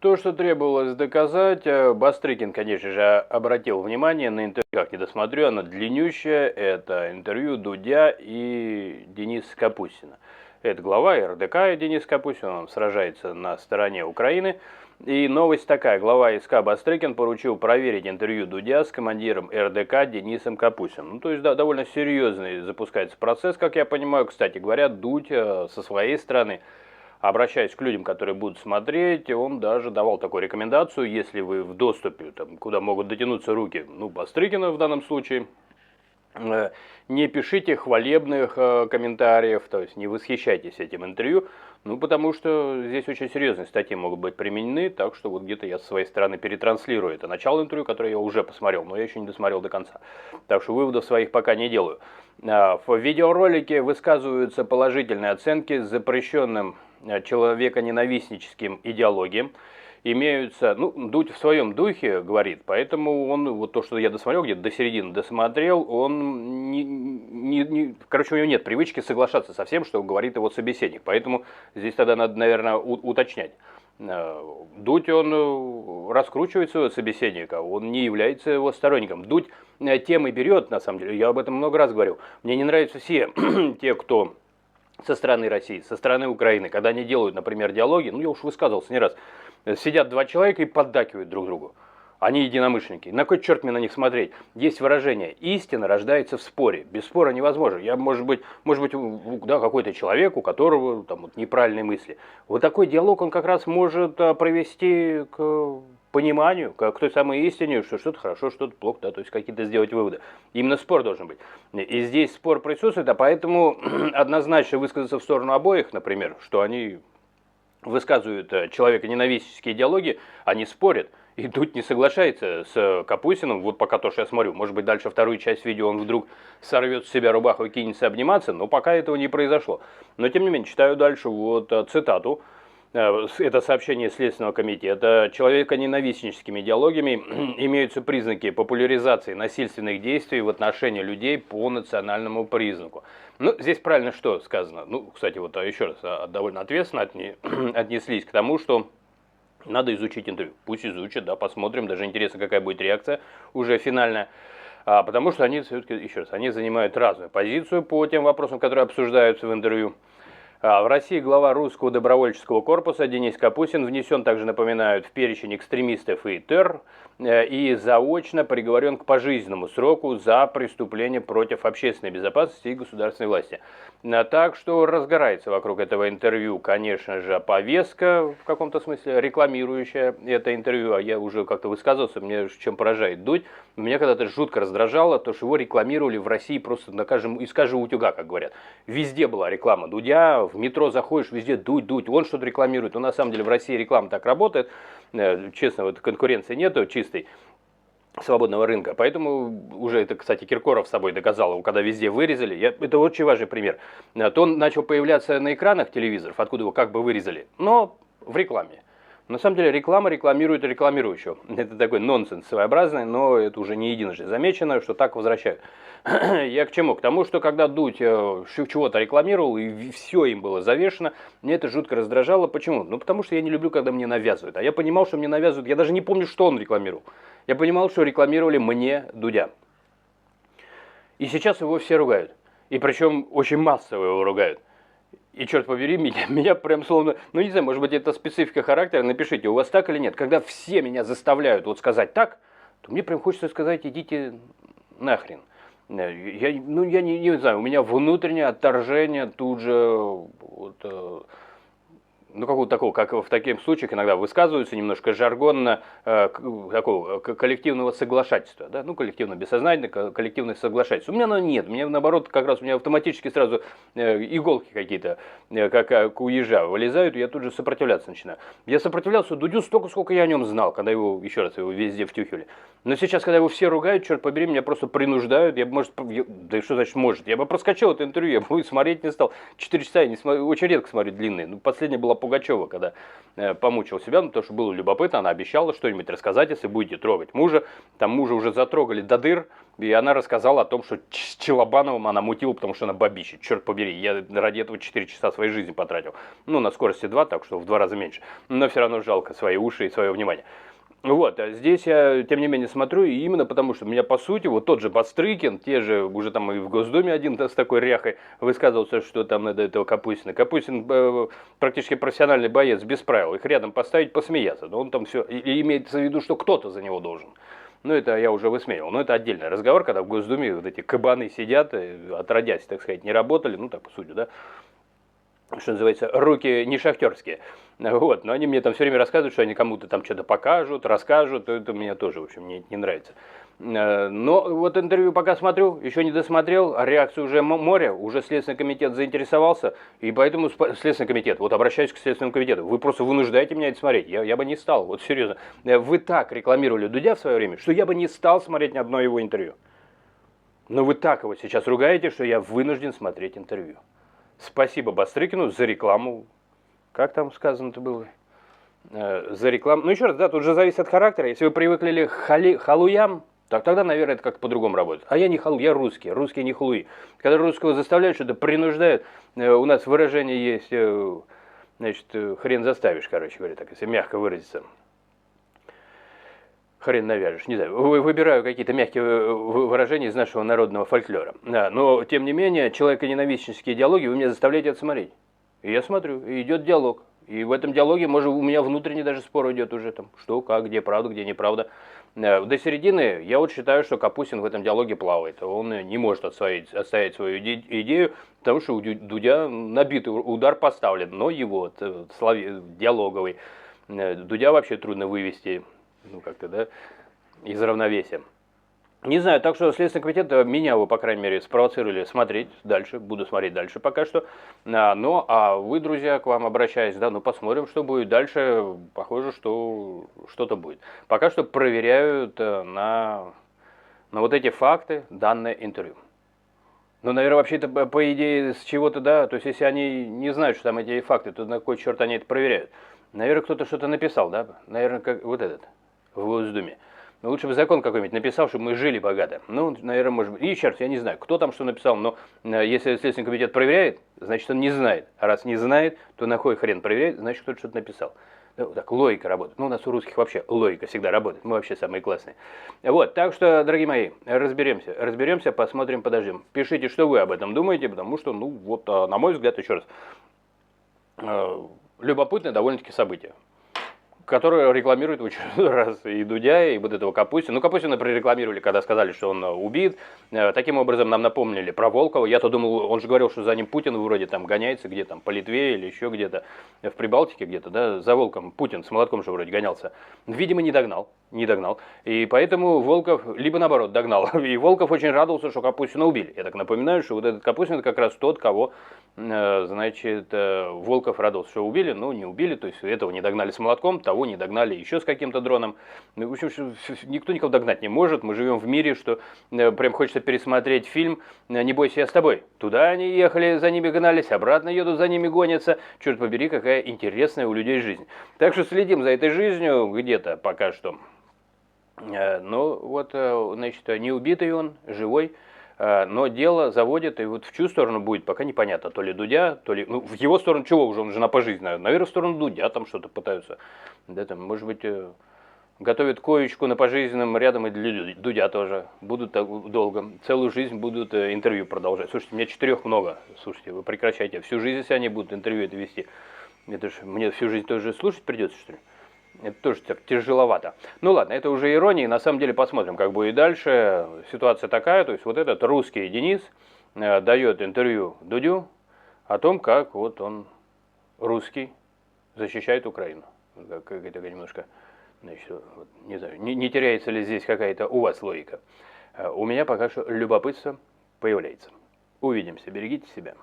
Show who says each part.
Speaker 1: То, что требовалось доказать, Бастрыкин, конечно же, обратил внимание на интервью, как не досмотрю, оно длиннющее, это интервью Дудя и Дениса Капустина. Это глава РДК Денис Капустин, он сражается на стороне Украины. И новость такая, глава СК Бастрыкин поручил проверить интервью Дудя с командиром РДК Денисом Капустиным. Ну, то есть, да, довольно серьезный запускается процесс, как я понимаю. Кстати говоря, Дудь со своей стороны, обращаясь к людям, которые будут смотреть, он даже давал такую рекомендацию, если вы в доступе, там, куда могут дотянуться руки, ну, Бастрыкина в данном случае, не пишите хвалебных комментариев, то есть не восхищайтесь этим интервью, ну, потому что здесь очень серьезные статьи могут быть применены, так что вот где-то я со своей стороны перетранслирую это начало интервью, которое я уже посмотрел, но я еще не досмотрел до конца, так что выводов своих пока не делаю. В видеоролике высказываются положительные оценки запрещенным человеконенавистническим идеологиям. Имеются, ну, Дудь в своем духе говорит, поэтому он, вот то, что я досмотрел, где-то до середины досмотрел, он короче, у него нет привычки соглашаться со всем, что говорит его собеседник, поэтому здесь тогда надо, наверное, уточнять. Дудь, он раскручивает своего собеседника, он не является его сторонником. Дудь темы берет, на самом деле, я об этом много раз говорил. Мне не нравятся все те, кто со стороны России, со стороны Украины, когда они делают, например, диалоги, ну, я уж высказывался не раз, сидят два человека и поддакивают друг другу. Они единомышленники. На кой черт мне на них смотреть? Есть выражение: истина рождается в споре. Без спора невозможно. Я, может быть, да, какой-то человек, у которого там вот неправильные мысли. Вот такой диалог, он как раз может привести к пониманию, к той самой истине, что что-то хорошо, что-то плохо, да, то есть какие-то сделать выводы. Именно спор должен быть. И здесь спор присутствует, а поэтому однозначно высказаться в сторону обоих, например, что они высказывают человеконенавистнические идеологии, они спорят. И Дудь не соглашается с Капустиным, вот пока то, что я смотрю. Может быть, дальше вторую часть видео он вдруг сорвет с себя рубаху и кинется обниматься, но пока этого не произошло. Но, тем не менее, читаю дальше вот цитату. Это сообщение Следственного комитета. Человеконенавистническими идеологиями имеются признаки популяризации насильственных действий в отношении людей по национальному признаку. Ну, здесь правильно что сказано. Ну, кстати, вот еще раз, довольно ответственно отнеслись к тому, что надо изучить интервью. Пусть изучат, да, посмотрим. Даже интересно, какая будет реакция уже финальная. Потому что они, все-таки, еще раз, они занимают разную позицию по тем вопросам, которые обсуждаются в интервью. В России глава русского добровольческого корпуса Денис Капустин внесен, также напоминают, в перечень экстремистов и террор и заочно приговорен к пожизненному сроку за преступление против общественной безопасности и государственной власти. Так что разгорается вокруг этого интервью, конечно же, повестка, в каком-то смысле рекламирующая это интервью, а я уже как-то высказывался, меня чем поражает Дудь. Меня когда-то жутко раздражало то, что его рекламировали в России просто из каждого утюга, как говорят. Везде была реклама Дудя, в метро заходишь, везде Дудь, он что-то рекламирует. Но на самом деле в России реклама так работает, честно, вот конкуренции нету чистой, свободного рынка. Поэтому уже это, кстати, Киркоров с собой доказал, его когда везде вырезали. Это очень важный пример. То он начал появляться на экранах телевизоров, откуда его как бы вырезали, но в рекламе. На самом деле реклама рекламирует рекламирующего. Это такой нонсенс своеобразный, но это уже не единожды замечено, что так возвращают. Я к чему? К тому, что когда Дудь чего-то рекламировал, и все им было завешено, мне это жутко раздражало. Почему? Ну, потому что я не люблю, когда мне навязывают. А я понимал, что мне навязывают, я даже не помню, что он рекламировал. Я понимал, что рекламировали мне Дудя. И сейчас его все ругают. И причем очень массово его ругают. И, черт побери, меня прям словно, ну не знаю, может быть, это специфика характера, напишите, у вас так или нет. Когда все меня заставляют вот сказать так, то мне прям хочется сказать: идите нахрен. Я не знаю, у меня внутреннее отторжение тут же, вот, ну, какого-то такого, как в таких случаях иногда высказываются немножко жаргонно, такого коллективного соглашательства, да, ну, коллективно бессознательно, коллективное соглашательство. У меня оно нет, мне наоборот, как раз у меня автоматически сразу иголки какие-то, как у ежа, вылезают, и я тут же сопротивляться начинаю. Я сопротивлялся Дудю столько, сколько я о нем знал, когда его, еще раз, его везде втюхивали. Но сейчас, когда его все ругают, черт побери, меня просто принуждают, да что значит может, я бы проскочил это интервью, я бы смотреть не стал, 4 часа я не смотрю, очень редко смотрю длинные, ну, последняя была Пугачева, когда помучил себя, ну, потому что было любопытно, она обещала что-нибудь рассказать, если будете трогать мужа. Там мужа уже затрогали до дыр, и она рассказала о том, что с Челобановым она мутила, потому что она бабища. Черт побери, я ради этого 4 часа своей жизни потратил. Ну, на скорости 2, так что в 2 раза меньше. Но все равно жалко свои уши и свое внимание. Вот, а здесь я, тем не менее, смотрю, и именно потому, что меня, по сути, вот тот же Бастрыкин, те же, уже там и в Госдуме один с такой ряхой высказывался, что там надо этого Капустина. Капустин практически профессиональный боец, без правил, их рядом поставить, посмеяться. Но он там все, и имеется в виду, что кто-то за него должен. Ну, это я уже высмеивал. Но это отдельный разговор, когда в Госдуме вот эти кабаны сидят, отродясь, так сказать, не работали, ну, так по сути, да. Что называется, руки не шахтерские. Вот, но они мне там все время рассказывают, что они кому-то там что-то покажут, расскажут, это мне тоже, в общем, не нравится. Но вот интервью пока смотрю, еще не досмотрел, а реакцию уже море, уже Следственный комитет заинтересовался, и поэтому Следственный комитет, вот обращаюсь к Следственному комитету, вы просто вынуждаете меня это смотреть, я бы не стал, вот серьезно. Вы так рекламировали Дудя в свое время, что я бы не стал смотреть ни одно его интервью. Но вы так его сейчас ругаете, что я вынужден смотреть интервью. Спасибо Бастрыкину за рекламу. Как там сказано-то было? За рекламу. Ну, еще раз, да, тут же зависит от характера. Если вы привыкли к халуям, так тогда, наверное, это как по-другому работает. А я не халу, я русский. Русские не халуи. Когда русского заставляют, что-то принуждают, у нас выражение есть, значит, хрен заставишь, короче говоря, так, если мягко выразиться. Хрен навяжешь, не знаю, выбираю какие-то мягкие выражения из нашего народного фольклора. Да, но, тем не менее, человеконенавистнические диалоги вы меня заставляете это смотреть. И я смотрю, и идет диалог. И в этом диалоге, может, у меня внутренний даже спор идет уже, там, что, как, где правда, где неправда. До середины я вот считаю, что Капустин в этом диалоге плавает. Он не может отстоять свою идею, потому что у Дудя набитый удар поставлен, но его диалоговый. Дудя вообще трудно вывести, ну, как-то, да, из равновесия. Не знаю, так что Следственный комитет меня, вы, по крайней мере, спровоцировали смотреть дальше, буду смотреть дальше пока что. Ну, а вы, друзья, к вам обращаюсь, да, ну, посмотрим, что будет дальше. Похоже, что что-то будет. Пока что проверяют на вот эти факты данное интервью. Ну, наверное, вообще-то, по идее, с чего-то, да, то есть, если они не знают, что там эти факты, то на кой черт они это проверяют? Наверное, кто-то что-то написал, да, наверное, как вот этот, в Госдуме. Ну, лучше бы закон какой-нибудь написал, чтобы мы жили богато. Ну, наверное, может быть. И еще раз, я не знаю, кто там что написал, но если Следственный комитет проверяет, значит, он не знает. А раз не знает, то на кой хрен проверяет, значит, кто-то что-то написал. Ну, так, логика работает. Ну, у нас у русских вообще логика всегда работает. Мы вообще самые классные. Вот, так что, дорогие мои, разберемся, посмотрим, подождем. Пишите, что вы об этом думаете, потому что, ну, вот, на мой взгляд, еще раз, любопытное довольно-таки событие, который рекламирует в очередной раз и Дудя, и вот этого Капустина. Ну, Капустина прорекламировали, когда сказали, что он убит. Таким образом, нам напомнили про Волкова. Я-то думал, он же говорил, что за ним Путин вроде там гоняется, где там, по Литве или еще где-то, в Прибалтике где-то, да, за Волком. Путин с молотком же вроде гонялся. Видимо, не догнал. И поэтому Волков, либо наоборот, догнал. И Волков очень радовался, что Капустина убили. Я так напоминаю, что вот этот Капустин как раз тот, кого, значит, Волков радовался, что убили, но не убили, то есть этого не догнали с молотком, того не догнали еще с каким-то дроном. В общем, никто никого догнать не может. Мы живем в мире, что прям хочется пересмотреть фильм «Не бойся, я с тобой». Туда они ехали, за ними гнались, обратно едут, за ними гонятся. Черт побери, какая интересная у людей жизнь. Так что следим за этой жизнью где-то пока что. Ну, вот, значит, не убитый он, живой, но дело заводит, и вот в чью сторону будет, пока непонятно, то ли Дудя, то ли, ну, в его сторону чего уже, он жена пожизненная, наверное, в сторону Дудя там что-то пытаются, да, там, может быть, готовят коечку на пожизненном рядом и для Дудя тоже, будут так долго, целую жизнь будут интервью продолжать. Слушайте, мне 4 много, слушайте, вы прекращайте, всю жизнь, если они будут интервью это вести, это ж мне всю жизнь тоже слушать придется, что ли? Это тоже так тяжеловато. Ну ладно, это уже ирония. На самом деле посмотрим, как будет дальше. Ситуация такая, то есть вот этот русский Денис дает интервью Дудю о том, как вот он, русский, защищает Украину. Как-то немножко, значит, вот, не знаю, не теряется ли здесь какая-то у вас логика. У меня пока что любопытство появляется. Увидимся, берегите себя.